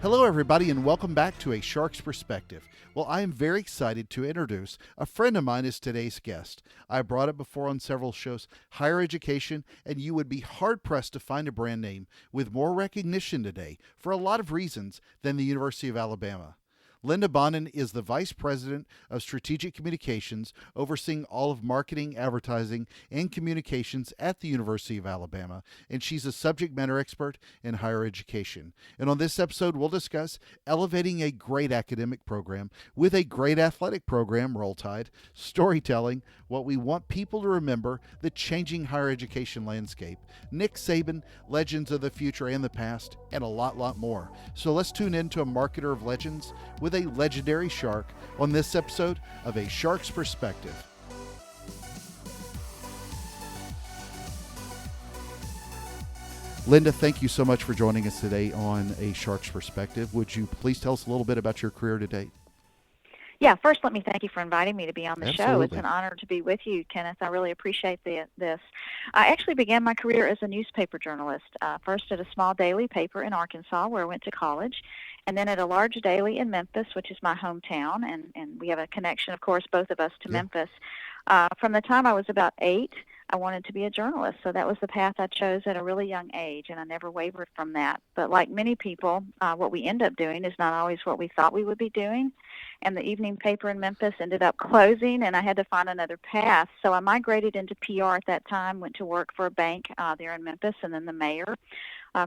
Hello, everybody, and welcome back to A Shark's Perspective. Well, I am very excited to introduce a friend of mine as today's guest. I brought it before on several shows, higher education, and you would be hard-pressed to find a brand name with more recognition today for a lot of reasons than the University of Alabama. Linda Bonnin is the Vice President of Strategic Communications, overseeing all of marketing, advertising, and communications at the University of Alabama, and she's a subject matter expert in higher education. And on this episode, we'll discuss elevating a great academic program with a great athletic program, Roll Tide, storytelling, what we want people to remember, the changing higher education landscape, Nick Saban, legends of the future and the past, and a lot more. So let's tune in to a marketer of legends with a legendary shark on this episode of A Shark's Perspective. Linda, thank you so much for joining us today on A Shark's Perspective. Would you please tell us a little bit about your career to date? Yeah, first let me thank you for inviting me to be on the show. It's Absolutely. an honor to be with you, Kenneth. I really appreciate this. I actually began my career as a newspaper journalist, first at a small daily paper in Arkansas where I went to college, and then at a large daily in Memphis, which is my hometown, and we have a connection, of course, both of us to Yeah. Memphis. From the time I was about 8, I wanted to be a journalist, so that was the path I chose at a really young age, and I never wavered from that. But like many people, what we end up doing is not always what we thought we would be doing, and the evening paper in Memphis ended up closing, and I had to find another path. So I migrated into PR at that time, went to work for a bank there in Memphis, and then the mayor.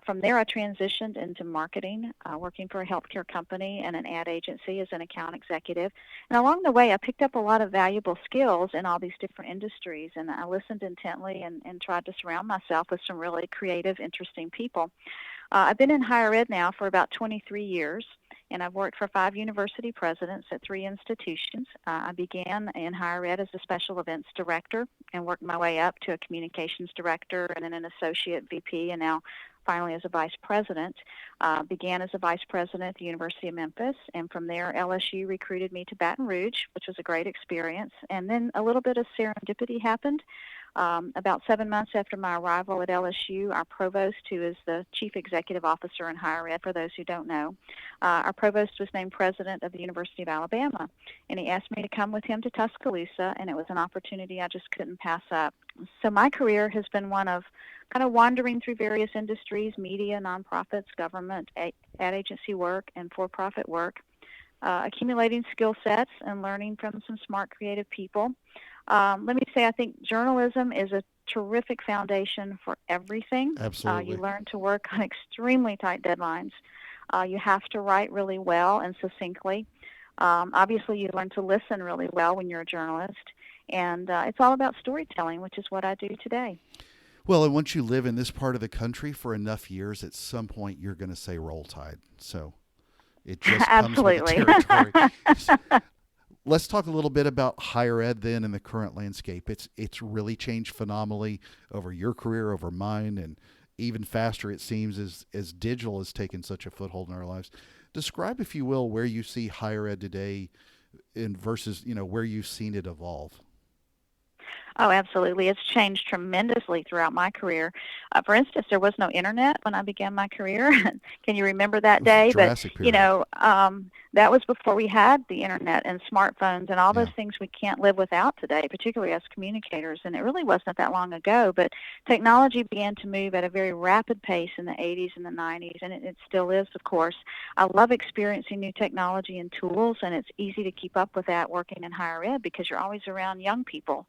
From there, I transitioned into marketing, working for a healthcare company and an ad agency as an account executive. And along the way, I picked up a lot of valuable skills in all these different industries, and I listened intently and tried to surround myself with some really creative, interesting people. I've been in higher ed now for about 23 years, and I've worked for 5 university presidents at 3 institutions. I began in higher ed as a special events director and worked my way up to a communications director and then an associate VP, and now finally as a vice president. Began as a vice president at the University of Memphis, and from there LSU recruited me to Baton Rouge, which was a great experience. And then a little bit of serendipity happened. About 7 months after my arrival at LSU, our provost, who is the chief executive officer in higher ed, for those who don't know, our provost was named president of the University of Alabama, and he asked me to come with him to Tuscaloosa, and it was an opportunity I just couldn't pass up. So my career has been one of kind of wandering through various industries, media, nonprofits, government, ad agency work, and for-profit work, accumulating skill sets and learning from some smart, creative people. Let me say, I think journalism is a terrific foundation for everything. Absolutely. You learn to work on extremely tight deadlines. You have to write really well and succinctly. Obviously, you learn to listen really well when you're a journalist. And it's all about storytelling, which is what I do today. Well, and once you live in this part of the country for enough years, at some point you're going to say Roll Tide. So it just comes with the Absolutely. territory. Let's talk a little bit about higher ed then in the current landscape. It's really changed phenomenally over your career, over mine, and even faster it seems as digital has taken such a foothold in our lives. Describe, if you will, where you see higher ed today in versus, where you've seen it evolve. Oh, absolutely. It's changed tremendously throughout my career. For instance, there was no internet when I began my career. Can you remember that day? Jurassic But, period. that was before we had the internet and smartphones and all Yeah. those things we can't live without today, particularly as communicators. And it really wasn't that long ago. But technology began to move at a very rapid pace in the 80s and the 90s, and it still is, of course. I love experiencing new technology and tools, and it's easy to keep up with that working in higher ed because you're always around young people.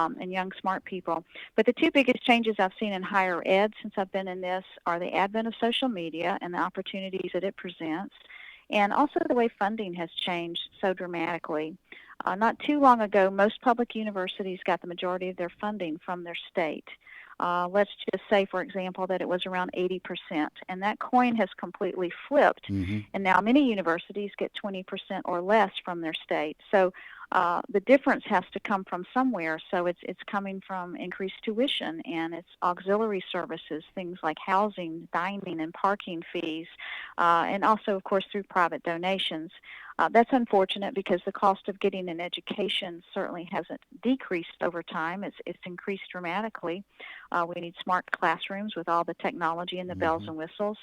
And young, smart people. But the 2 biggest changes I've seen in higher ed since I've been in this are the advent of social media and the opportunities that it presents, and also the way funding has changed so dramatically. Not too long ago, most public universities got the majority of their funding from their state. Let's just say, for example, that it was around 80%, and that coin has completely flipped, Mm-hmm. and now many universities get 20% or less from their state. So The difference has to come from somewhere, so it's coming from increased tuition, and it's auxiliary services, things like housing, dining, and parking fees, and also, of course, through private donations. That's unfortunate because the cost of getting an education certainly hasn't decreased over time. It's increased dramatically. We need smart classrooms with all the technology and the bells Hmm. and whistles.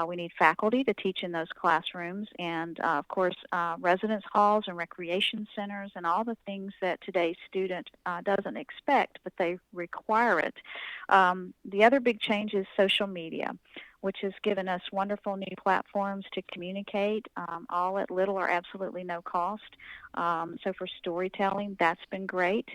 We need faculty to teach in those classrooms, and of course, residence halls and recreation centers and all the things that today's student doesn't expect, but they require it. The other big change is social media, which has given us wonderful new platforms to communicate, all at little or absolutely no cost. So for storytelling, that's been great.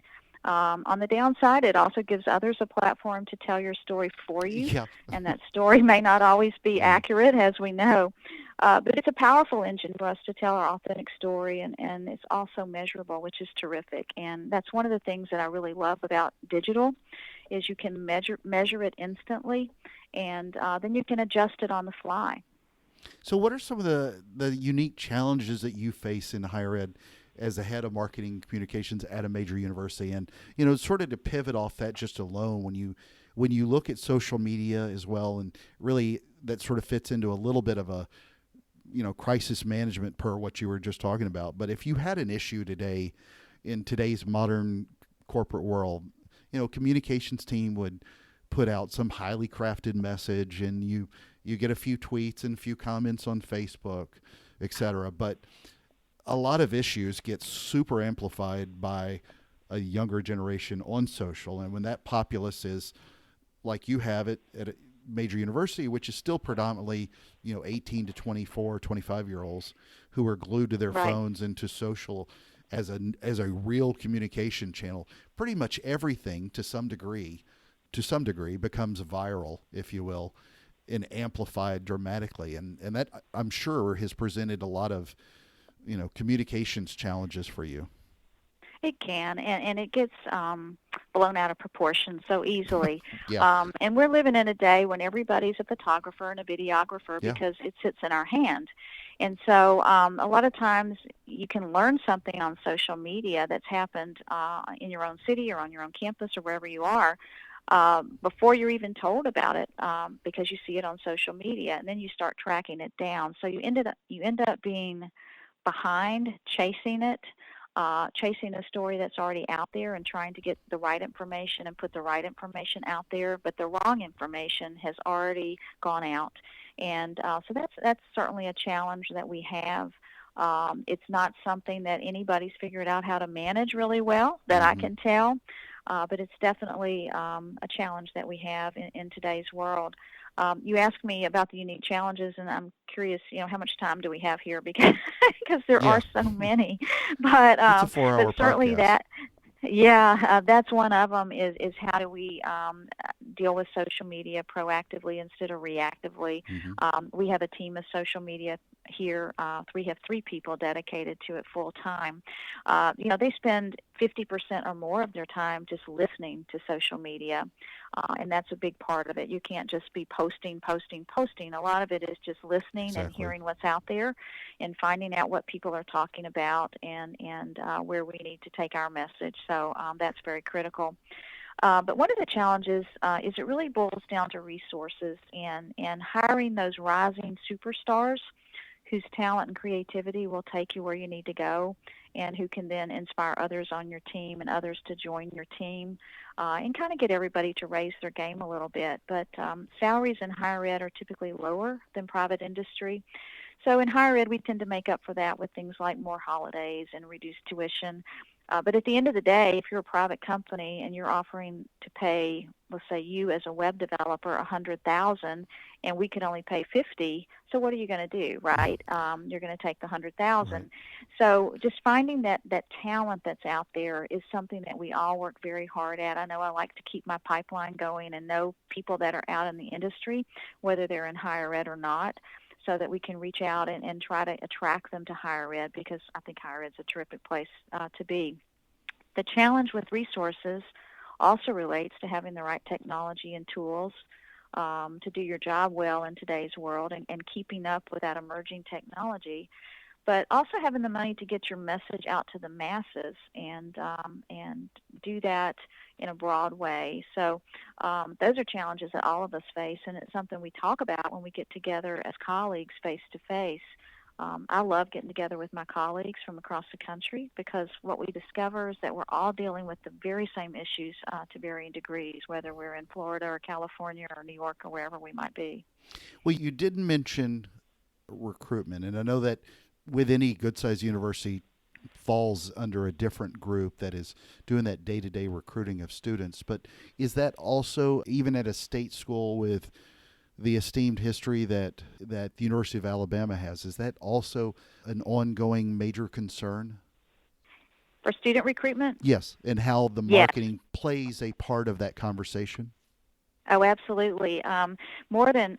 On the downside, it also gives others a platform to tell your story for you, Yeah. and that story may not always be Mm. accurate, as we know. But it's a powerful engine for us to tell our authentic story, and it's also measurable, which is terrific. And that's one of the things that I really love about digital, is you can measure it instantly, and then you can adjust it on the fly. So, what are some of the unique challenges that you face in higher ed as a head of marketing communications at a major university? And sort of to pivot off that just alone, when you look at social media as well, and really that sort of fits into a little bit of a crisis management per what you were just talking about. But if you had an issue today in today's modern corporate world, communications team would put out some highly crafted message, and you get a few tweets and a few comments on Facebook, etc. But a lot of issues get super amplified by a younger generation on social, and when that populace is like you have it at a major university, which is still predominantly 18 to 24, 25 year olds who are glued to their Right. phones and to social as a real communication channel. Pretty much everything to some degree becomes viral, if you will, and amplified dramatically, and that, I'm sure, has presented a lot of communications challenges for you. It can, and it gets blown out of proportion so easily. Yeah. And we're living in a day when everybody's a photographer and a videographer Yeah. because it sits in our hand. And so a lot of times you can learn something on social media that's happened in your own city or on your own campus or wherever you are before you're even told about it, because you see it on social media, and then you start tracking it down. So you end up being behind chasing a story that's already out there and trying to get the right information and put the right information out there, but the wrong information has already gone out. And so that's certainly a challenge that we have. It's not something that anybody's figured out how to manage really well, that I Hmm. can tell, but it's definitely a challenge that we have in today's world. You asked me about the unique challenges, and I'm curious, how much time do we have here? Because because there Yeah. are so many, but It's a um, but 4 hour certainly podcast. that's one of them. Is how do we deal with social media proactively instead of reactively? Hmm. We have a team of social media here. We have three people dedicated to it full time. They spend 50% or more of their time just listening to social media, and that's a big part of it. You can't just be posting, posting, posting. A lot of it is just listening and Exactly. hearing what's out there, and finding out what people are talking about, and where we need to take our message. So that's very critical. But one of the challenges is it really boils down to resources and hiring those rising superstars whose talent and creativity will take you where you need to go, and who can then inspire others on your team and others to join your team, and kind of get everybody to raise their game a little bit. But salaries in higher ed are typically lower than private industry. So in higher ed, we tend to make up for that with things like more holidays and reduced tuition. But at the end of the day, if you're a private company and you're offering to pay, let's say you as a web developer, 100,000, and we can only pay 50, so what are you going to do, right? You're going to take the Right. 100,000. So just finding that talent that's out there is something that we all work very hard at. I know I like to keep my pipeline going and know people that are out in the industry, whether they're in higher ed or not, so that we can reach out and try to attract them to higher ed, because I think higher ed is a terrific place to be. The challenge with resources also relates to having the right technology and tools to do your job well in today's world, and keeping up with that emerging technology. but also having the money to get your message out to the masses and do that in a broad way. So those are challenges that all of us face, and it's something we talk about when we get together as colleagues face to face. I love getting together with my colleagues from across the country because what we discover is that we're all dealing with the very same issues to varying degrees, whether we're in Florida or California or New York or wherever we might be. Well, you didn't mention recruitment, and I know that with any good-sized university falls under a different group that is doing that day-to-day recruiting of students. But is that also, even at a state school with the esteemed history that the University of Alabama has, is that also an ongoing major concern? For student recruitment? Yes, and how the Yes. marketing plays a part of that conversation? Oh, absolutely. More than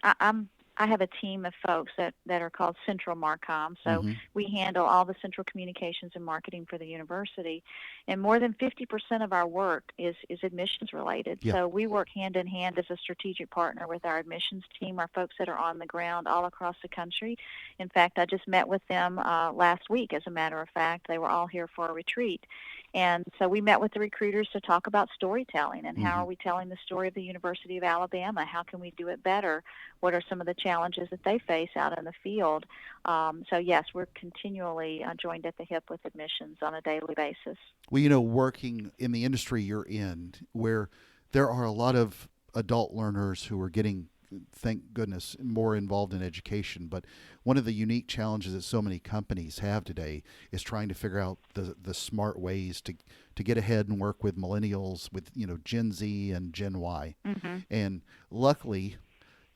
I have a team of folks that are called Central Marcom. So Mm-hmm. we handle all the central communications and marketing for the university. And more than 50% of our work is admissions related. Yeah. So we work hand in hand as a strategic partner with our admissions team, our folks that are on the ground all across the country. In fact, I just met with them last week, as a matter of fact. They were all here for a retreat. And so we met with the recruiters to talk about storytelling and how Mm-hmm. are we telling the story of the University of Alabama? How can we do it better? What are some of the challenges that they face out in the field? So yes, we're continually joined at the hip with admissions on a daily basis. Well, working in the industry you're in, where there are a lot of adult learners who are getting, thank goodness, more involved in education. But one of the unique challenges that so many companies have today is trying to figure out the smart ways to get ahead and work with millennials, with Gen Z and Gen Y. Hmm. And luckily,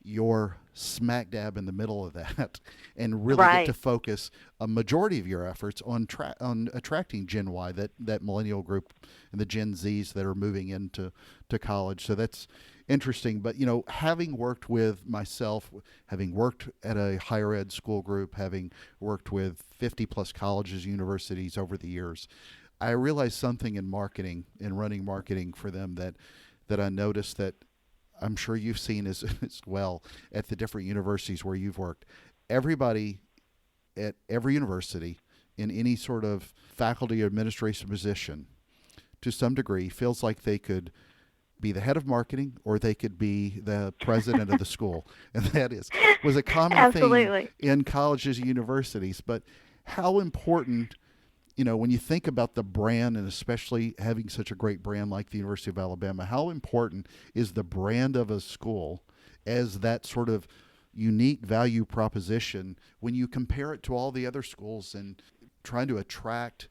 you're smack dab in the middle of that and really get to Right. focus a majority of your efforts on attracting Gen Y, that millennial group, and the Gen Zs that are moving into to college. So that's interesting. But having worked with myself, having worked at a higher ed school group, having worked with 50 plus colleges, universities over the years, I realized something in marketing, in running marketing for them, that I noticed that I'm sure you've seen as well at the different universities where you've worked. Everybody at every university in any sort of faculty or administration position, to some degree, feels like they could be the head of marketing or they could be the president of the school. And that was a common theme Absolutely. in colleges and universities. But how important, when you think about the brand, and especially having such a great brand like the University of Alabama, how important is the brand of a school as that sort of unique value proposition when you compare it to all the other schools and trying to attract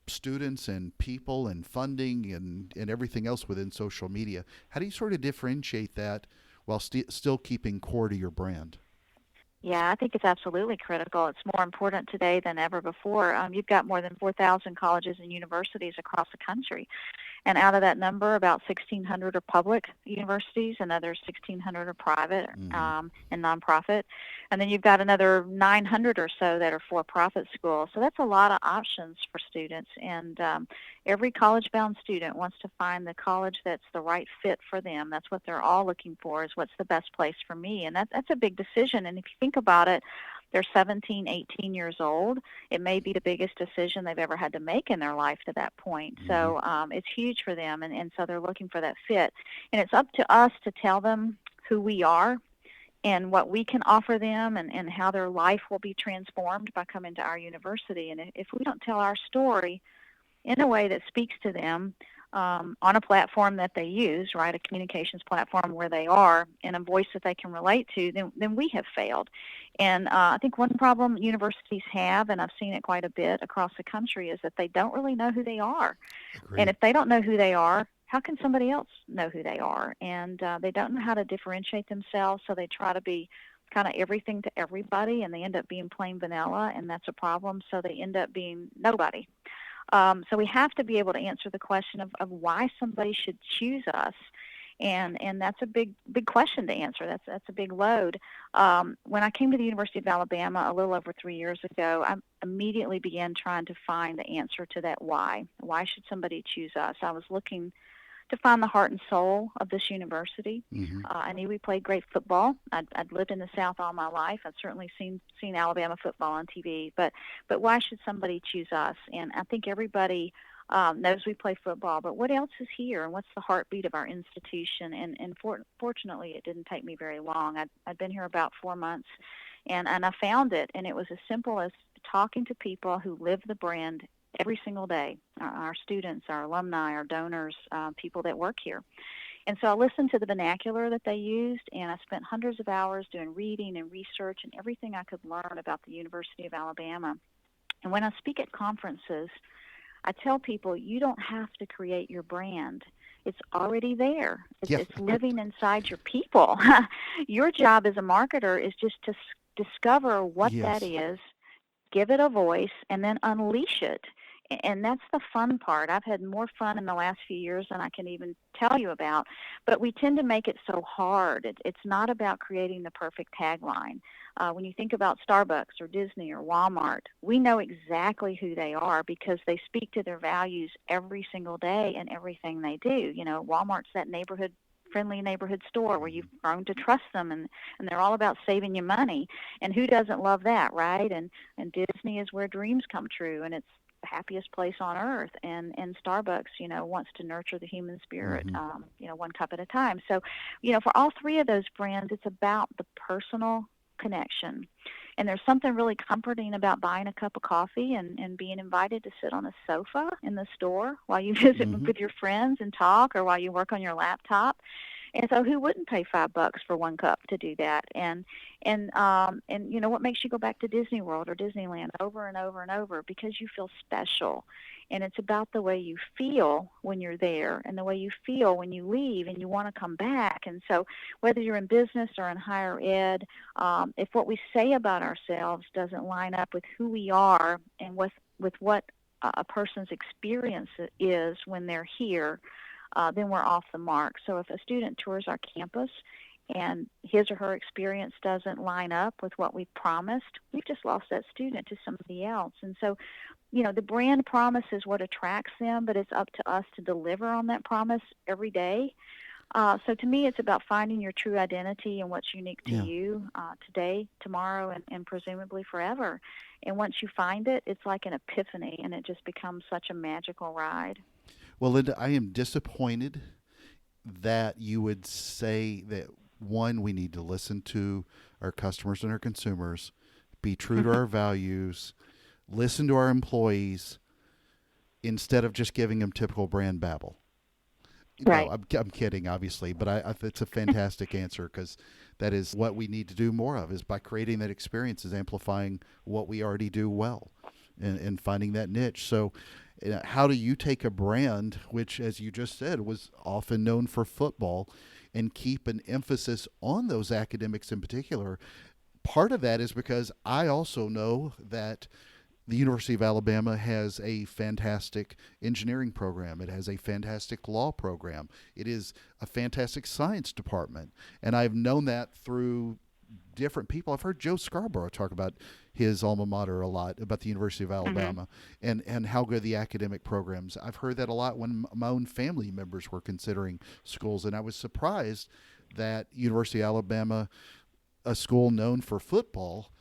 students and people and funding and everything else within social media? How do you sort of differentiate that while still keeping core to your brand? Yeah, I think it's absolutely critical. It's more important today than ever before. You've got more than 4,000 colleges and universities across the country. And out of that number, about 1,600 are public universities, another 1,600 are private Mm-hmm. and nonprofit. And then you've got another 900 or so that are for-profit schools. So that's a lot of options for students. And every college-bound student wants to find the college that's the right fit for them. That's what they're all looking for, is what's the best place for me. And that's a big decision. And if you think about it, they're 17, 18 years old. It may be the biggest decision they've ever had to make in their life to that point. Mm-hmm. So it's huge for them, and so they're looking for that fit. And it's up to us to tell them who we are and what we can offer them and how their life will be transformed by coming to our university. And if we don't tell our story in a way that speaks to them on a platform that they use, right, a communications platform where they are, and a voice that they can relate to, then we have failed. And I think one problem universities have, and I've seen it quite a bit across the country, is that they don't really know who they are. And Agreed. if they don't know who they are, how can somebody else know who they are? And they don't know how to differentiate themselves, so they try to be kind of everything to everybody, and they end up being plain vanilla, and that's a problem. So they end up being nobody. So we have to be able to answer the question of why somebody should choose us. And that's a big question to answer. That's a big load. When I came to the University of Alabama a little over 3 years ago, I immediately began trying to find the answer to that why. Why should somebody choose us? I was looking to find the heart and soul of this university. Mm-hmm. I knew we played great football. I'd lived in the South all my life. I'd certainly seen Alabama football on TV. But why should somebody choose us? And I think everybody knows we play football. But what else is here? And what's the heartbeat of our institution? Fortunately, it didn't take me very long. I'd been here about 4 months, and I found it. And it was as simple as talking to people who live the brand every single day, our students, our alumni, our donors, people that work here. And so I listened to the vernacular that they used, and I spent hundreds of hours doing reading and research and everything I could learn about the University of Alabama. And when I speak at conferences, I tell people you don't have to create your brand. It's already there. Yeah. It's living inside your people. Your job as a marketer is just to discover what Yes. that is, give it a voice, and then unleash it. And that's the fun part. I've had more fun in the last few years than I can even tell you about. But we tend to make it so hard. It's not about creating the perfect tagline. When you think about Starbucks or Disney or Walmart, we know exactly who they are because they speak to their values every single day in everything they do. You know, Walmart's that friendly neighborhood store where you've grown to trust them, and they're all about saving you money. And who doesn't love that, right? And Disney is where dreams come true, and it's the happiest place on earth. And Starbucks, wants to nurture the human spirit, Mm-hmm. one cup at a time. So, for all three of those brands, it's about the personal connection. And there's something really comforting about buying a cup of coffee and being invited to sit on a sofa in the store while you visit Mm-hmm. with your friends and talk, or while you work on your laptop. And so who wouldn't pay $5 for one cup to do that? And what makes you go back to Disney World or Disneyland over and over and over? Because you feel special. And it's about the way you feel when you're there and the way you feel when you leave and you want to come back. And so whether you're in business or in higher ed, if what we say about ourselves doesn't line up with who we are and with what a person's experience is when they're here, then we're off the mark. So if a student tours our campus and his or her experience doesn't line up with what we promised, we've just lost that student to somebody else. And so, the brand promise is what attracts them, but it's up to us to deliver on that promise every day. So to me, it's about finding your true identity and what's unique to Yeah. you today, tomorrow, and presumably forever. And once you find it, it's like an epiphany, and it just becomes such a magical ride. Well, Linda, I am disappointed that you would say that one, we need to listen to our customers and our consumers, be true to our values, listen to our employees instead of just giving them typical brand babble. No, Right. I'm kidding, obviously, but it's a fantastic answer because that is what we need to do more of is by creating that experience is amplifying what we already do well and finding that niche. So how do you take a brand, which, as you just said, was often known for football and keep an emphasis on those academics in particular? Part of that is because I also know that the University of Alabama has a fantastic engineering program. It has a fantastic law program. It is a fantastic science department. And I've known that through different people. I've heard Joe Scarborough talk about his alma mater a lot, about the University of Alabama, and how good the academic programs. I've heard that a lot when my own family members were considering schools. And I was surprised that University of Alabama, a school known for football,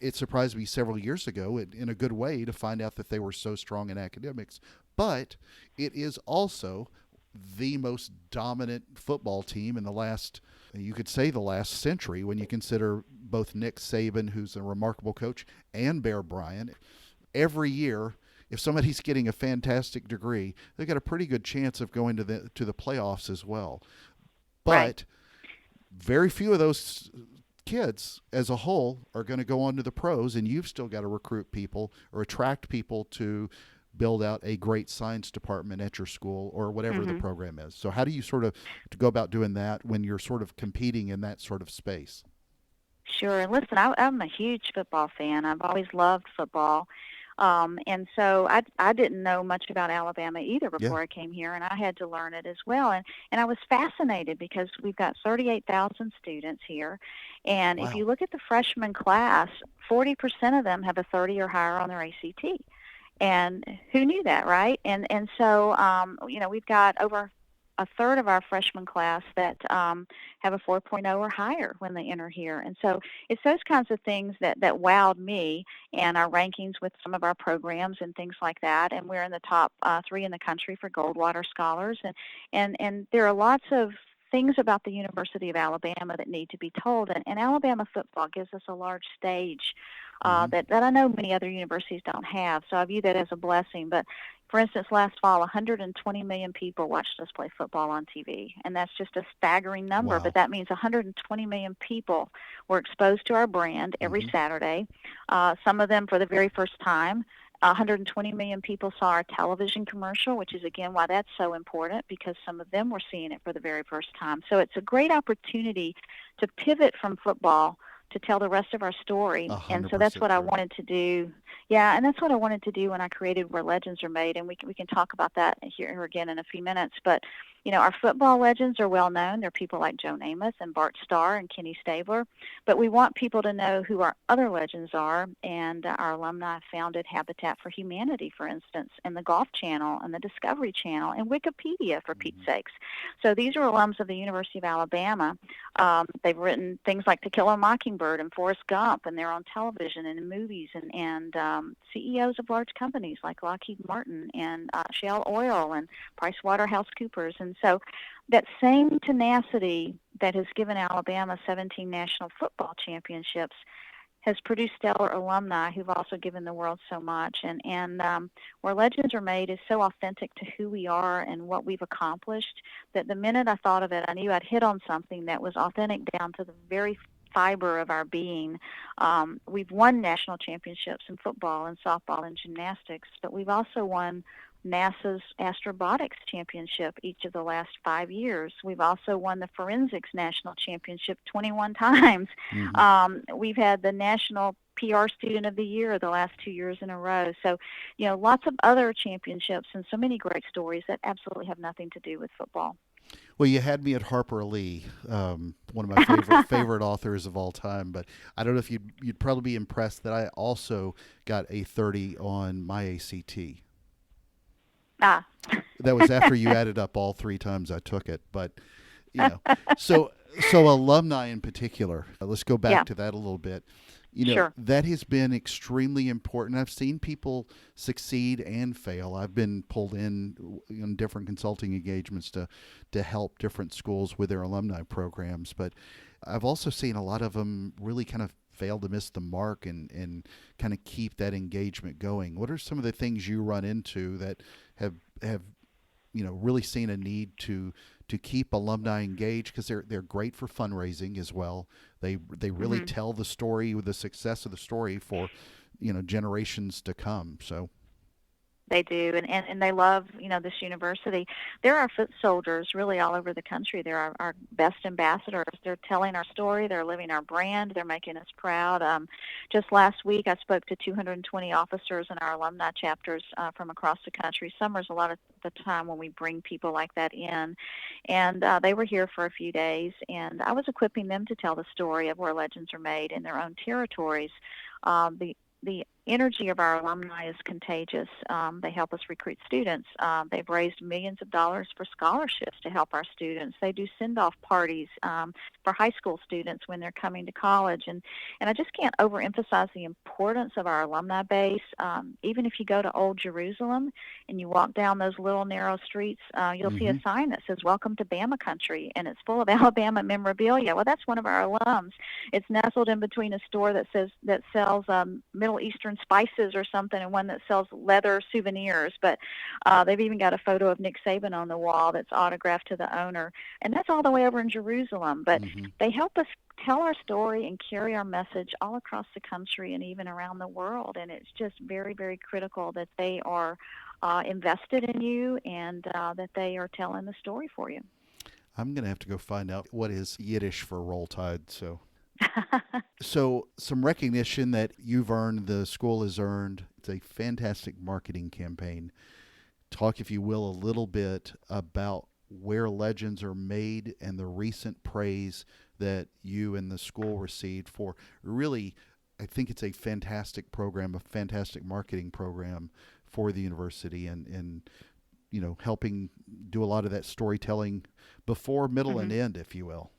it surprised me several years ago in a good way to find out that they were so strong in academics. But it is also the most dominant football team in the last, you could say the last century, when you consider both Nick Saban, who's a remarkable coach, and Bear Bryant. Every year, if somebody's getting a fantastic degree, they've got a pretty good chance of going to the playoffs as well. Right. But very few of those kids as a whole are going to go on to the pros, and you've still got to recruit people or attract people to build out a great science department at your school or whatever the program is. So how do you sort of to go about doing that when you're sort of competing in that sort of space? Sure. And listen, I'm a huge football fan. I've always loved football. And so I didn't know much about Alabama either Yeah. before I came here, and I had to learn it as well. And I was fascinated because we've got 38,000 students here. And if Wow. you look at the freshman class, 40% of them have a 30 or higher on their ACT. And who knew that, right? And so, we've got over a third of our freshman class that have a 4.0 or higher when they enter here. And so it's those kinds of things that wowed me, and our rankings with some of our programs and things like that. And we're in the top 3 in the country for Goldwater scholars. And there are lots of things about the University of Alabama that need to be told. And Alabama football gives us a large stage Hmm. that I know many other universities don't have. So I view that as a blessing. But for instance, last fall, 120 million people watched us play football on TV, and that's just a staggering number. But Wow. that means 120 million people were exposed to our brand every Hmm. Saturday, some of them for the very first time. 120 million people saw our television commercial, which is, again, why that's so important, because some of them were seeing it for the very first time. So it's a great opportunity to pivot from football to tell the rest of our story. A And hundred so that's percent what I true. wanted to do. Yeah, and that's what I wanted to do when I created Where Legends Are Made, and we can talk about that here again in a few minutes. But our football legends are well known. They're people like Joe Namath and Bart Starr and Kenny Stabler. But we want people to know who our other legends are, and our alumni founded Habitat for Humanity, for instance, and the Golf Channel and the Discovery Channel and Wikipedia, for Pete's Hmm. sakes. So these are alums of the University of Alabama. They've written things like To Kill a Mockingbird and Forrest Gump, and they're on television and in movies, and CEOs of large companies like Lockheed Martin and Shell Oil and PricewaterhouseCoopers. And so that same tenacity that has given Alabama 17 national football championships has produced stellar alumni who've also given the world so much. And Where Legends Are Made is so authentic to who we are and what we've accomplished that the minute I thought of it, I knew I'd hit on something that was authentic down to the very fiber of our being. We've won national championships in football and softball and gymnastics, but we've also won NASA's Astrobotics Championship each of the last 5 years. We've also won the Forensics National Championship 21 times. Hmm. We've had the National PR Student of the Year the last 2 years in a row. So, lots of other championships and so many great stories that absolutely have nothing to do with football. Well, you had me at Harper Lee, one of my favorite authors of all time. But I don't know if you'd probably be impressed that I also got a 30 on my ACT. Ah, That was after you added up all 3 times I took it. But you know, so alumni in particular. Let's go back yeah, to that a little bit. sure. That has been extremely important. I've seen people succeed and fail. I've been pulled in different consulting engagements to help different schools with their alumni programs, but I've also seen a lot of them really kind of fail to miss the mark and kind of keep that engagement going. What are some of the things you run into that have really seen a need to keep alumni engaged, because they're great for fundraising as well. They really hmm tell the story, with the success of the story, for generations to come. So They do, and they love, this university. They're our foot soldiers really all over the country. They're our best ambassadors. They're telling our story. They're living our brand. They're making us proud. Just last week, I spoke to 220 officers in our alumni chapters from across the country. Summer's a lot of the time when we bring people like that in, and they were here for a few days, and I was equipping them to tell the story of where legends are made in their own territories. The energy of our alumni is contagious. They help us recruit students. They've raised millions of dollars for scholarships to help our students. They do send-off parties for high school students when they're coming to college. And I just can't overemphasize the importance of our alumni base. Even if you go to Old Jerusalem and you walk down those little narrow streets, you'll see a hmm sign that says, "Welcome to Bama Country," and it's full of Alabama memorabilia. Well, that's one of our alums. It's nestled in between a store that sells Middle Eastern spices or something, and one that sells leather souvenirs. But they've even got a photo of Nick Saban on the wall that's autographed to the owner, and that's all the way over in Jerusalem. But hmm they help us tell our story and carry our message all across the country and even around the world. And it's just very, very critical that they are invested in you and that they are telling the story for you. I'm gonna have to go find out what is Yiddish for roll tide. So some recognition that you've earned, the school has earned. It's a fantastic marketing campaign. Talk, if you will, a little bit about where legends are made and the recent praise that you and the school received for. Really, I think it's a fantastic program, a fantastic marketing program for the university, and helping do a lot of that storytelling before, middle, and Hmm. end, if you will.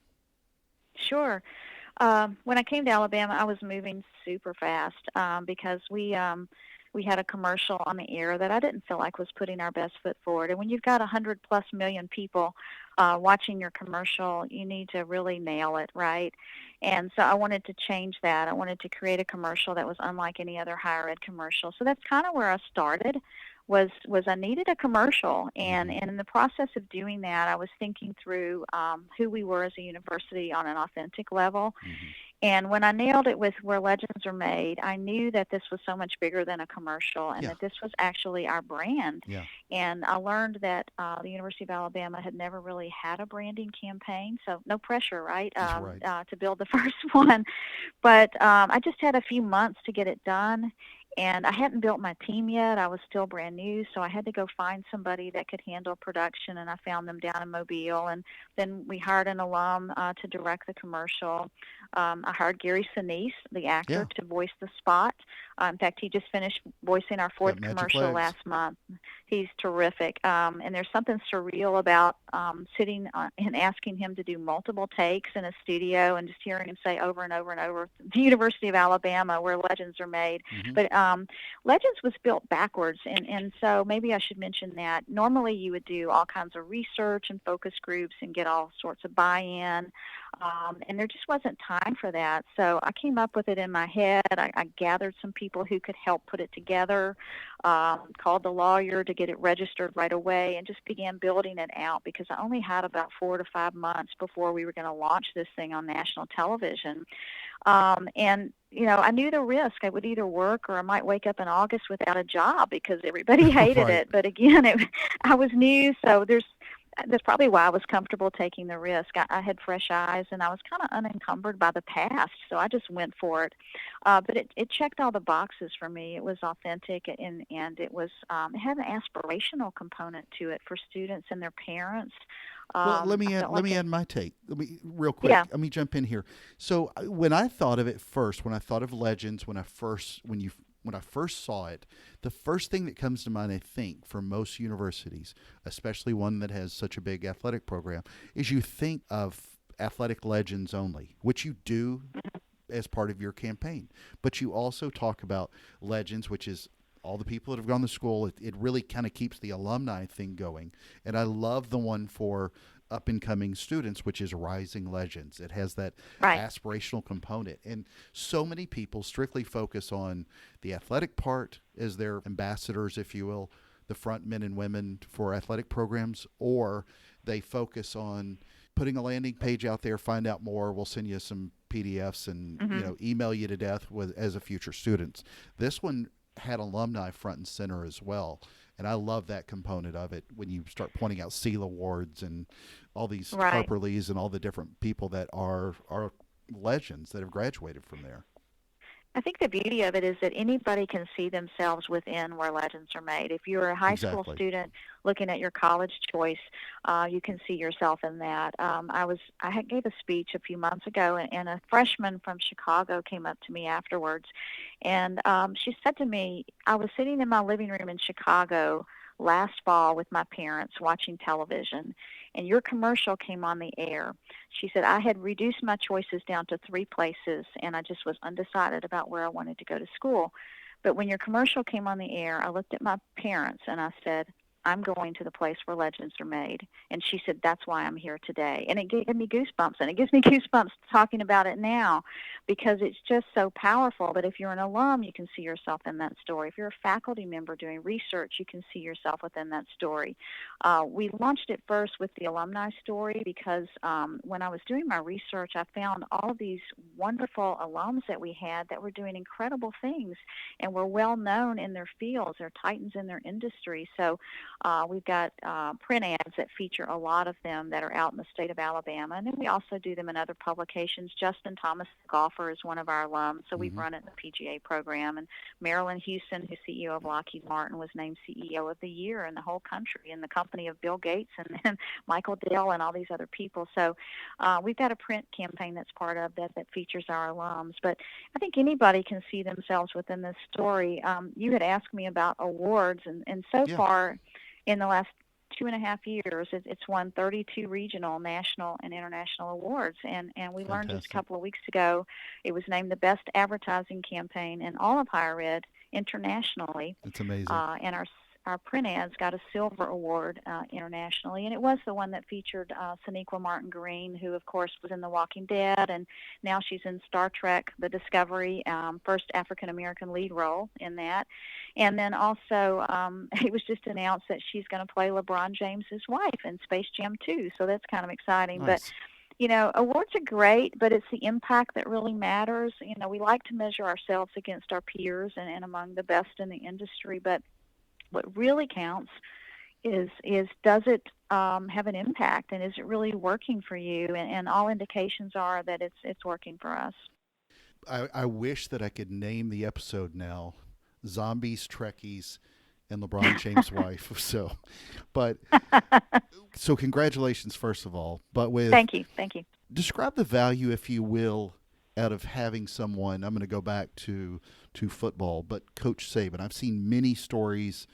Sure. When I came to Alabama, I was moving super fast because we had a commercial on the air that I didn't feel like was putting our best foot forward. And when you've got 100+ million people watching your commercial, you need to really nail it, right? And so I wanted to change that. I wanted to create a commercial that was unlike any other higher ed commercial. So that's kind of where I started. Was I needed a commercial, Hmm. and in the process of doing that, I was thinking through who we were as a university on an authentic level. Hmm. And when I nailed it with Where Legends Are Made, I knew that this was so much bigger than a commercial and Yeah. that this was actually our brand. Yeah. And I learned that the University of Alabama had never really had a branding campaign, so no pressure, right, Right. to build the first one. But I just had a few months to get it done. And I hadn't built my team yet. I was still brand new, so I had to go find somebody that could handle production, and I found them down in Mobile. And then we hired an alum to direct the commercial. I hired Gary Sinise, the actor, Yeah. to voice the spot. In fact, he just finished voicing our Got fourth magic commercial legs. last month. He's terrific. And there's something surreal about sitting and asking him to do multiple takes in a studio and just hearing him say over and over and over, the University of Alabama, Where Legends Are Made. Hmm. But Legends was built backwards, and so maybe I should mention that. Normally you would do all kinds of research and focus groups and get all sorts of buy-in, and there just wasn't time for that. So I came up with it in my head. I gathered some people who could help put it together, called the lawyer to get it registered right away, and just began building it out because I only had about 4 to 5 months before we were going to launch this thing on national television. And I knew the risk. I would either work or I might wake up in August without a job because everybody hated Right. it. But again, I was new, so that's probably why I was comfortable taking the risk. I had fresh eyes, and I was kind of unencumbered by the past, so I just went for it. But it checked all the boxes for me. It was authentic, and it had an aspirational component to it for students and their parents. Well, let I me add felt let like me it. add my take. Let me real Yeah. quick. Let me jump in here. So when I thought of it first, when I thought of Legends, when I first saw it, the first thing that comes to mind, I think, for most universities, especially one that has such a big athletic program, is you think of athletic legends only, which you do as part of your campaign. But you also talk about legends, which is all the people that have gone to school. It really kind of keeps the alumni thing going. And I love the one for up and coming students, which is Rising Legends. It has that Right. aspirational component. And so many people strictly focus on the athletic part as their ambassadors, if you will, the front men and women for athletic programs, or they focus on putting a landing page out there, find out more, we'll send you some PDFs and Hmm. email you to death with as a future students. This one had alumni front and center as well. And I love that component of it when you start pointing out SEAL awards and all these Right. Harper Lees and all the different people that are legends that have graduated from there. I think the beauty of it is that anybody can see themselves within Where Legends Are Made. If you're a high school Exactly. student looking at your college choice, you can see yourself in that. Gave a speech a few months ago, and a freshman from Chicago came up to me afterwards, and she said to me, "I was sitting in my living room in Chicago last fall with my parents watching television, and your commercial came on the air." She said, "I had reduced my choices down to three places, and I just was undecided about where I wanted to go to school. But when your commercial came on the air, I looked at my parents and I said, I'm going to the place where legends are made." And she said, "That's why I'm here today." And it gave me goosebumps, and it gives me goosebumps talking about it now because it's just so powerful. But if you're an alum, you can see yourself in that story. If you're a faculty member doing research, you can see yourself within that story. We launched it first with the alumni story because when I was doing my research, I found all of these wonderful alums that we had that were doing incredible things and were well known in their fields. They're titans in their industry. So we've got print ads that feature a lot of them that are out in the state of Alabama. And then we also do them in other publications. Justin Thomas, the golfer, is one of our alums, so we've Hmm. run it in the PGA program. And Marilyn Houston, who's CEO of Lockheed Martin, was named CEO of the year in the whole country in the company of Bill Gates and Michael Dell and all these other people. So we've got a print campaign that's part of that features our alums. But I think anybody can see themselves within this story. You had asked me about awards, and so Yeah. far in the last 2.5 years, it's won 32 regional, national, and international awards. And we learned just a Fantastic. couple of weeks ago it was named the best advertising campaign in all of higher ed internationally. It's amazing. And our print ads got a silver award internationally, and it was the one that featured Sonequa Martin Green, who of course was in The Walking Dead, and now she's in Star Trek: The Discovery, first African American lead role in that. And then also, it was just announced that she's going to play LeBron James's wife in Space Jam 2, so that's kind of exciting. But Nice. awards are great, but it's the impact that really matters. We like to measure ourselves against our peers and among the best in the industry, but what really counts is does it have an impact, and is it really working for you? And all indications are that it's working for us. I wish that I could name the episode now Zombies, Trekkies, and LeBron James' wife. But so congratulations, first of all. But with Thank you, thank you. describe the value, if you will, out of having someone. I'm going to go back to football, but Coach Saban. I've seen many stories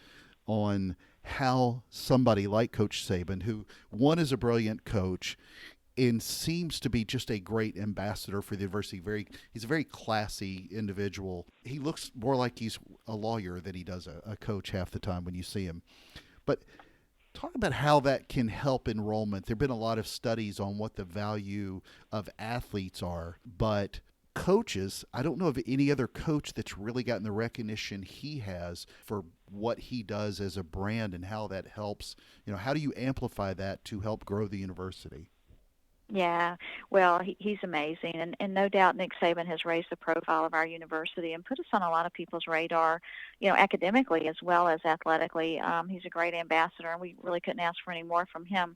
on how somebody like Coach Saban, who one is a brilliant coach and seems to be just a great ambassador for the university. He's a very classy individual. He looks more like he's a lawyer than he does a coach half the time when you see him. But talk about how that can help enrollment. There have been a lot of studies on what the value of athletes are, but coaches, I don't know of any other coach that's really gotten the recognition he has for what he does as a brand and how that helps. How do you amplify that to help grow the university? Yeah, well, he's amazing, and no doubt Nick Saban has raised the profile of our university and put us on a lot of people's radar, academically as well as athletically. He's a great ambassador, and we really couldn't ask for any more from him.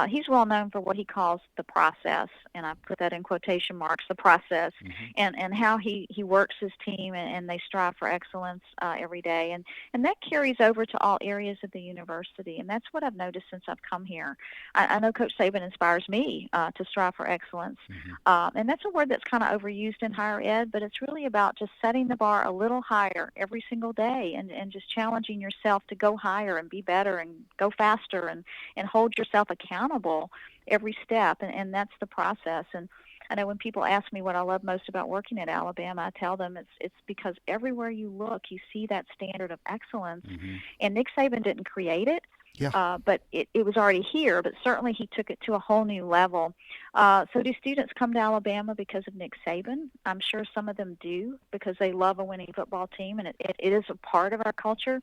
He's well known for what he calls the process, and I put that in quotation marks, the process, Mm-hmm. and how he works his team, and they strive for excellence every day, and that carries over to all areas of the university, and that's what I've noticed since I've come here. I know Coach Saban inspires me to strive for excellence. Mm-hmm. And that's a word that's kind of overused in higher ed, but it's really about just setting the bar a little higher every single day, and just challenging yourself to go higher and be better and go faster, and hold yourself accountable every step. And that's the process. And I know when people ask me what I love most about working at Alabama, I tell them it's because everywhere you look, you see that standard of excellence. Mm-hmm. And Nick Saban didn't create it, Yeah. but it was already here, but certainly he took it to a whole new level. So do students come to Alabama because of Nick Saban? I'm sure some of them do because they love a winning football team, and it is a part of our culture,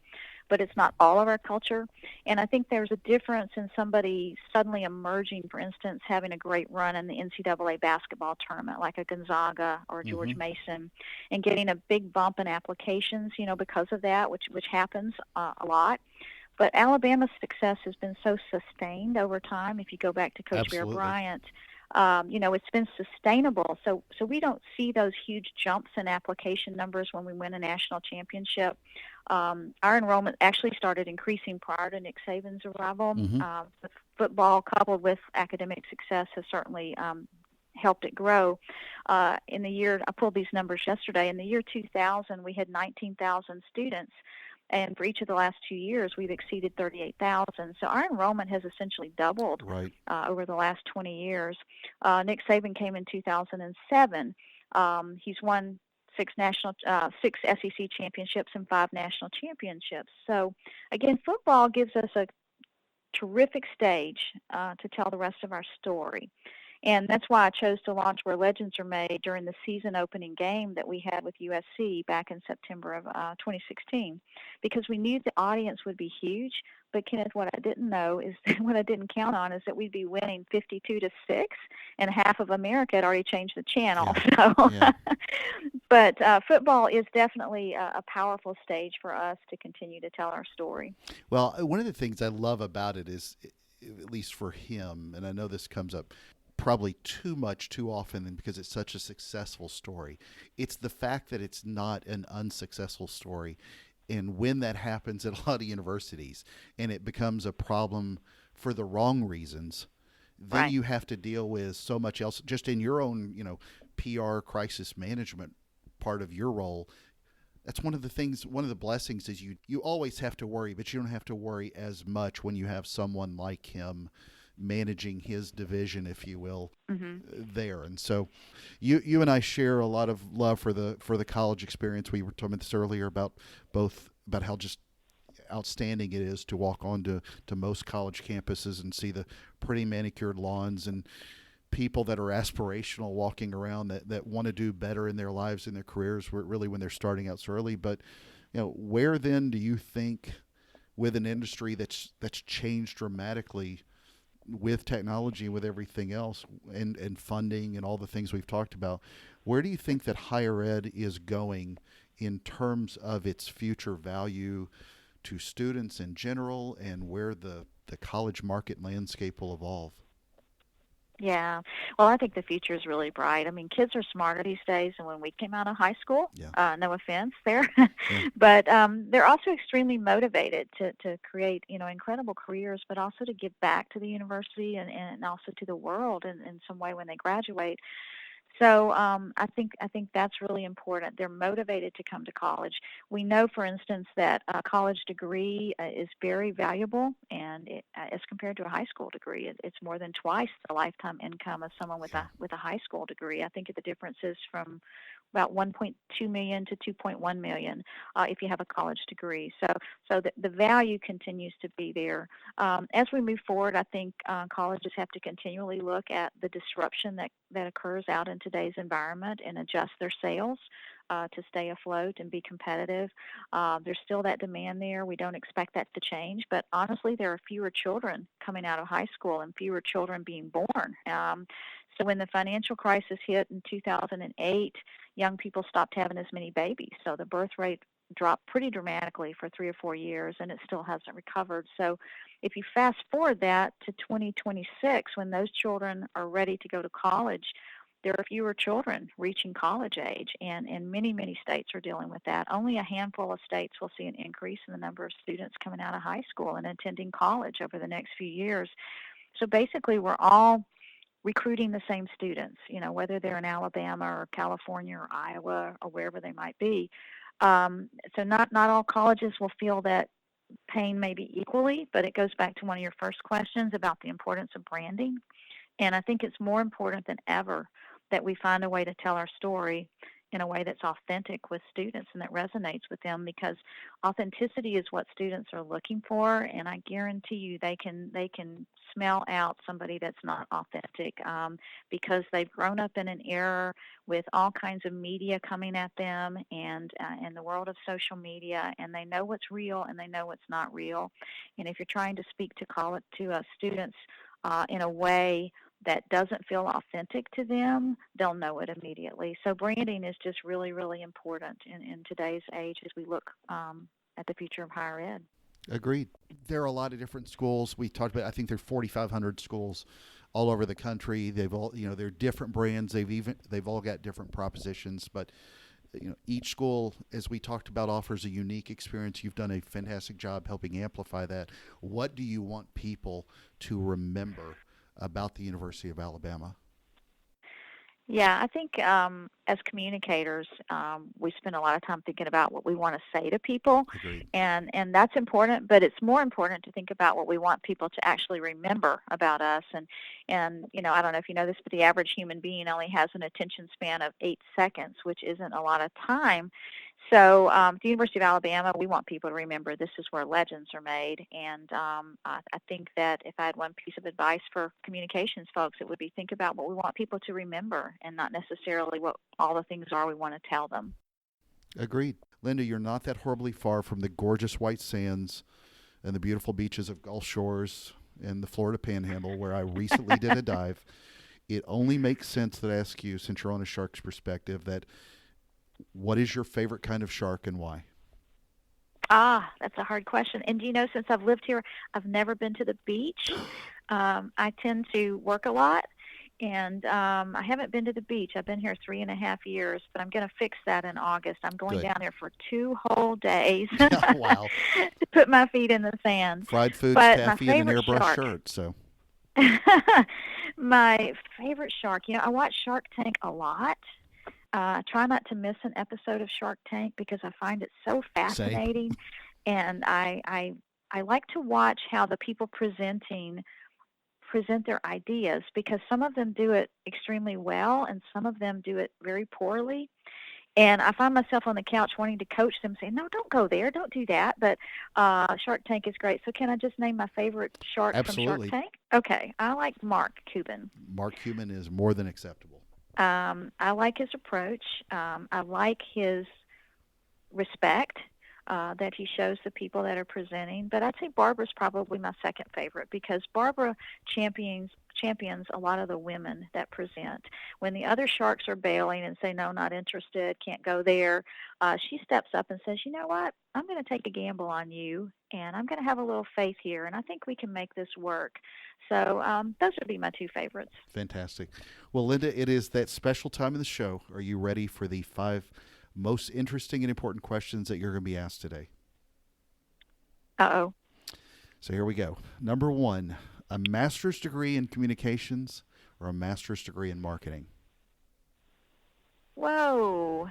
but it's not all of our culture. And I think there's a difference in somebody suddenly emerging, for instance, having a great run in the NCAA basketball tournament like a Gonzaga or Mm-hmm. George Mason, and getting a big bump in applications, because of that, which happens a lot. But Alabama's success has been so sustained over time. If you go back to Coach Bear Absolutely. Bryant, it's been sustainable. So we don't see those huge jumps in application numbers when we win a national championship. Our enrollment actually started increasing prior to Nick Saban's arrival. Mm-hmm. The football coupled with academic success has certainly helped it grow. In the year, I pulled these numbers yesterday, in the year 2000, we had 19,000 students. And for each of the last 2 years, we've exceeded 38,000. So our enrollment has essentially doubled Right. over the last 20 years. Nick Saban came in 2007. He's won six SEC championships and 5 national championships. So again, football gives us a terrific stage to tell the rest of our story. And that's why I chose to launch Where Legends Are Made during the season opening game that we had with USC back in September of 2016, because we knew the audience would be huge. But Kenneth, what I didn't know is what I didn't count on is that we'd be winning 52-6, and half of America had already changed the channel. Yeah. So, Yeah. but football is definitely a powerful stage for us to continue to tell our story. Well, one of the things I love about it is, at least for him, and I know this comes up probably too much too often and because it's such a successful story, it's the fact that it's not an unsuccessful story. And when that happens at a lot of universities and it becomes a problem for the wrong reasons, then Right. you have to deal with so much else just in your own, PR crisis management part of your role. That's one of the things, one of the blessings is you always have to worry, but you don't have to worry as much when you have someone like him managing his division, if you will, Hmm. there. And so you and I share a lot of love for the college experience. We were talking about this earlier about both about how just outstanding it is to walk onto to most college campuses and see the pretty manicured lawns and people that are aspirational walking around that want to do better in their lives and their careers really when they're starting out so early. But where then do you think with an industry that's changed dramatically with technology, with everything else, and funding and all the things we've talked about, where do you think that higher ed is going in terms of its future value to students in general, and where the college market landscape will evolve? Yeah. Well, I think the future is really bright. I mean, kids are smarter these days than when we came out of high school. Yeah, No offense there, yeah, but they're also extremely motivated to create, incredible careers, but also to give back to the university and also to the world in some way when they graduate. So I think that's really important. They're motivated to come to college. We know, for instance, that a college degree is very valuable, and as compared to a high school degree, it's more than twice the lifetime income of someone with yeah. a high school degree. I think the difference is from about 1.2 million to 2.1 million if you have a college degree. So the value continues to be there. As we move forward, I think colleges have to continually look at the disruption that occurs out in today's environment and adjust their sales to stay afloat and be competitive. There's still that demand there. We don't expect that to change, but honestly, there are fewer children coming out of high school and fewer children being born. So when the financial crisis hit in 2008, young people stopped having as many babies. So the birth rate dropped pretty dramatically for 3 or 4 years, and it still hasn't recovered. So if you fast forward that to 2026, when those children are ready to go to college, there are fewer children reaching college age, and many states are dealing with that. Only a handful of states will see an increase in the number of students coming out of high school and attending college over the next few years. So basically, we're all recruiting the same students, whether they're in Alabama or California or Iowa or wherever they might be. So not all colleges will feel that pain maybe equally, but it goes back to one of your first questions about the importance of branding. And I think it's more important than ever that we find a way to tell our story in a way that's authentic with students and that resonates with them, because authenticity is what students are looking for, and I guarantee you they can smell out somebody that's not authentic, because they've grown up in an era with all kinds of media coming at them and in the world of social media, and they know what's real and they know what's not real. And if you're trying to speak to students in a way that doesn't feel authentic to them, they'll know it immediately. So branding is just really, really important in today's age as we look at the future of higher ed. Agreed. There are a lot of different schools. We talked about, I think there are 4,500 schools all over the country. They've all, they're different brands. They've all got different propositions, but each school, as we talked about, offers a unique experience. You've done a fantastic job helping amplify that. What do you want people to remember about the University of Alabama? Yeah, I think as communicators, we spend a lot of time thinking about what we want to say to people, Agreed. and that's important. But it's more important to think about what we want people to actually remember about us. And I don't know if you know this, but the average human being only has an attention span of 8 seconds, which isn't a lot of time. So at the University of Alabama, we want people to remember this is where legends are made. And I think that if I had one piece of advice for communications folks, it would be think about what we want people to remember and not necessarily what all the things are we want to tell them. Agreed. Linda, you're not that horribly far from the gorgeous white sands and the beautiful beaches of Gulf Shores and the Florida Panhandle, where I recently did a dive. It only makes sense that I ask you, since you're on a shark's perspective, that what is your favorite kind of shark and why? That's a hard question. And since I've lived here, I've never been to the beach. I tend to work a lot, and I haven't been to the beach. I've been here 3.5 years, but I'm going to fix that in August. I'm going Good. down there for 2 whole days Wow. to put my feet in the sand. Fried foods, But my taffy, and an favorite airbrush shark, shirt. So, my favorite shark, I watch Shark Tank a lot. Try not to miss an episode of Shark Tank because I find it so Same. fascinating, and I like to watch how the people present their ideas because some of them do it extremely well and some of them do it very poorly. And I find myself on the couch wanting to coach them, saying, "No, don't go there, don't do that." But Shark Tank is great. So can I just name my favorite shark from Shark Absolutely. Tank? Okay, I like Mark Cuban. Mark Cuban is more than acceptable. I like his approach. I like his respect that he shows the people that are presenting. But I'd say Barbara's probably my second favorite because Barbara champions a lot of the women that present. When the other sharks are bailing and say, "No, not interested, can't go there," she steps up and says, "You know what? I'm going to take a gamble on you, and I'm going to have a little faith here, and I think we can make this work." So those would be my two favorites. Fantastic. Well, Linda, it is that special time of the show. Are you ready for the 5 most interesting and important questions that you're going to be asked today? Uh-oh. So here we go. Number 1, a master's degree in communications or a master's degree in marketing? Whoa.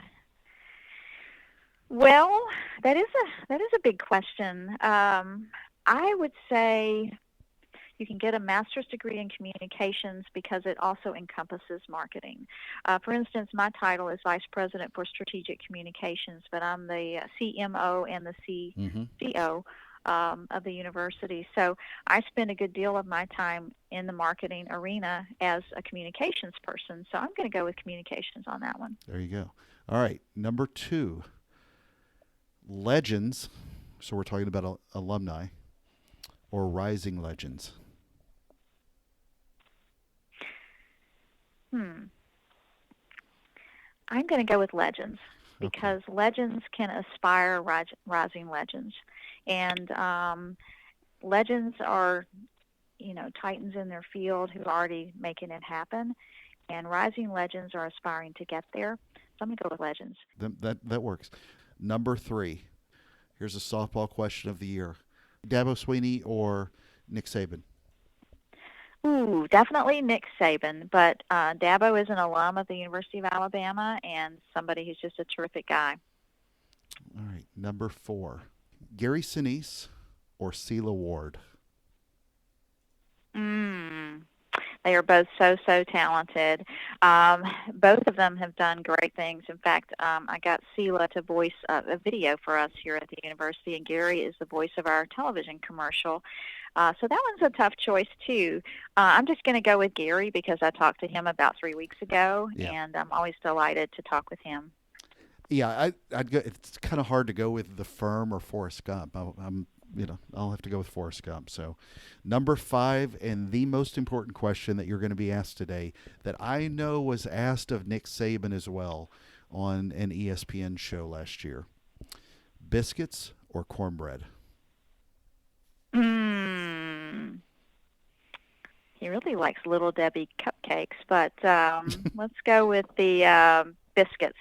Well, that is a big question. I would say you can get a master's degree in communications because it also encompasses marketing. For instance, my title is Vice President for Strategic Communications, but I'm the CMO and the CCO of the university. So I spend a good deal of my time in the marketing arena as a communications person. So I'm going to go with communications on that one. There you go. All right. Number 2, legends. So we're talking about alumni or rising legends. I'm going to go with legends because legends can aspire rising legends. And legends are, titans in their field who are already making it happen. And rising legends are aspiring to get there. So I'm going to go with legends. That works. Number 3, here's a softball question of the year. Dabo Swinney or Nick Saban? Ooh, definitely Nick Saban, but Dabo is an alum of the University of Alabama and somebody who's just a terrific guy. All right, number 4, Gary Sinise or Sela Ward? They are both so talented. Both of them have done great things. In fact, I got Sela to voice a video for us here at the university, and Gary is the voice of our television commercial. So that one's a tough choice, too. I'm just going to go with Gary because I talked to him about 3 weeks ago, and I'm always delighted to talk with him. Yeah, I'd go. It's kind of hard to go with The Firm or Forrest Gump. I'll have to go with Forrest Gump. So, number 5, and the most important question that you're going to be asked today, that I know was asked of Nick Saban as well on an ESPN show last year: biscuits or cornbread? He really likes Little Debbie cupcakes, but let's go with the biscuits.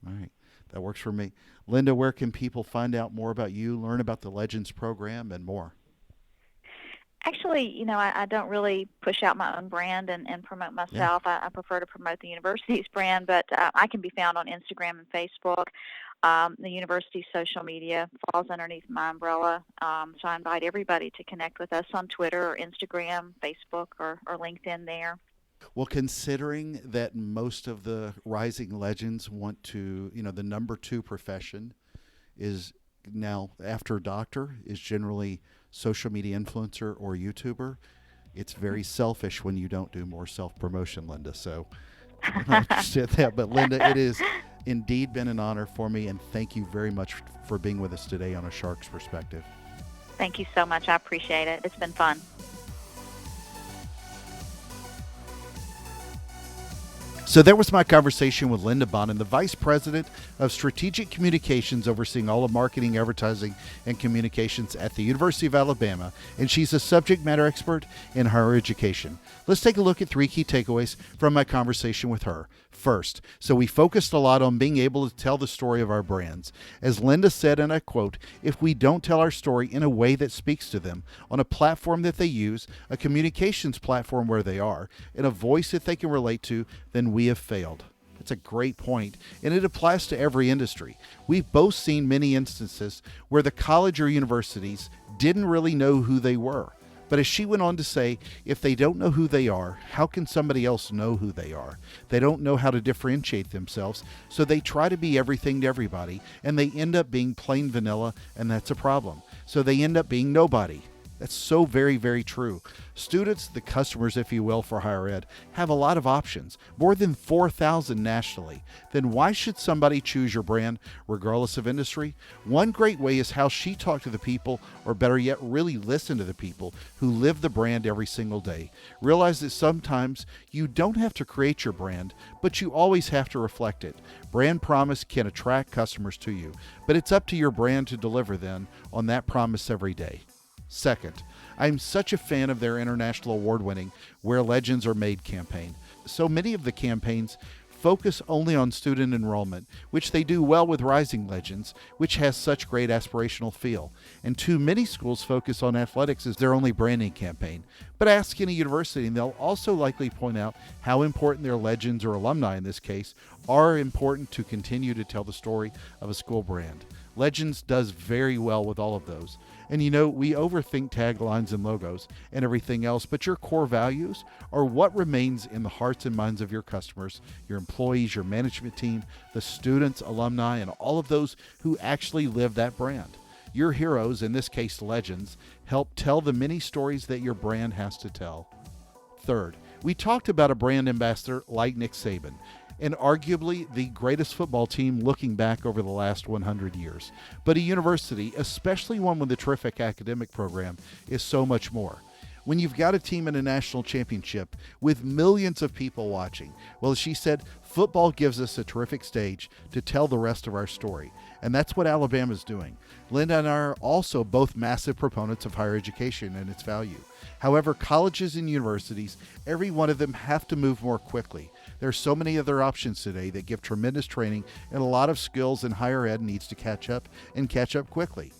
All right, that works for me. Linda, where can people find out more about you, learn about the Legends program, and more? Actually, I don't really push out my own brand and promote myself. I prefer to promote the university's brand, but I can be found on Instagram and Facebook. The university's social media falls underneath my umbrella, so I invite everybody to connect with us on Twitter or Instagram, Facebook, or LinkedIn there. Well, considering that most of the rising legends want to, the number 2 profession is now after doctor is generally social media influencer or YouTuber, it's very selfish when you don't do more self-promotion, Linda. So I understand that. But Linda, it has indeed been an honor for me, and thank you very much for being with us today on A Shark's Perspective. Thank you so much. I appreciate it. It's been fun. So that was my conversation with Linda Bonnin, the Vice President of Strategic Communications, overseeing all of marketing, advertising, and communications at the University of Alabama, and she's a subject matter expert in higher education. Let's take a look at 3 key takeaways from my conversation with her. First, so we focused a lot on being able to tell the story of our brands. As Linda said, and I quote, "If we don't tell our story in a way that speaks to them, on a platform that they use, a communications platform where they are, in a voice that they can relate to, then we have failed." That's a great point, and it applies to every industry. We've both seen many instances where the college or universities didn't really know who they were. But as she went on to say, if they don't know who they are, how can somebody else know who they are? They don't know how to differentiate themselves, so they try to be everything to everybody, and they end up being plain vanilla, and that's a problem. So they end up being nobody. That's so very, very true. Students, the customers, if you will, for higher ed, have a lot of options, more than 4,000 nationally. Then why should somebody choose your brand, regardless of industry? One great way is how she talked to the people, or better yet, really listen to the people who live the brand every single day. Realize that sometimes you don't have to create your brand, but you always have to reflect it. Brand promise can attract customers to you, but it's up to your brand to deliver then on that promise every day. Second, I'm such a fan of their international award-winning Where Legends Are Made campaign. So many of the campaigns focus only on student enrollment, which they do well with Rising Legends, which has such great aspirational feel. And too many schools focus on athletics as their only branding campaign. But ask any university and they'll also likely point out how important their legends, or alumni in this case, are important to continue to tell the story of a school brand. Legends does very well with all of those. And we overthink taglines and logos and everything else, but your core values are what remains in the hearts and minds of your customers, your employees, your management team, the students, alumni, and all of those who actually live that brand. Your heroes, in this case legends, help tell the many stories that your brand has to tell. Third, we talked about a brand ambassador like Nick Saban, and arguably the greatest football team looking back over the last 100 years. But a university, especially one with a terrific academic program, is so much more. When you've got a team in a national championship with millions of people watching, well, as she said, football gives us a terrific stage to tell the rest of our story. And that's what Alabama's doing. Linda and I are also both massive proponents of higher education and its value. However, colleges and universities, every one of them have to move more quickly. There are so many other options today that give tremendous training, and a lot of skills in higher ed needs to catch up and catch up quickly.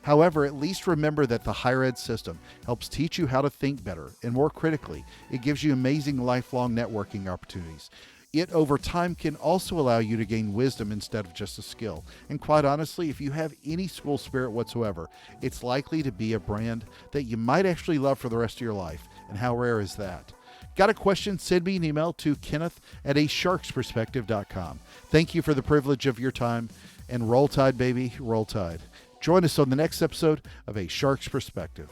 However, at least remember that the higher ed system helps teach you how to think better, and more critically, it gives you amazing lifelong networking opportunities. It, over time, can also allow you to gain wisdom instead of just a skill. And quite honestly, if you have any school spirit whatsoever, it's likely to be a brand that you might actually love for the rest of your life. And how rare is that? Got a question? Send me an email to kenneth@asharksperspective.com. Thank you for the privilege of your time, and roll tide, baby, roll tide. Join us on the next episode of A Shark's Perspective.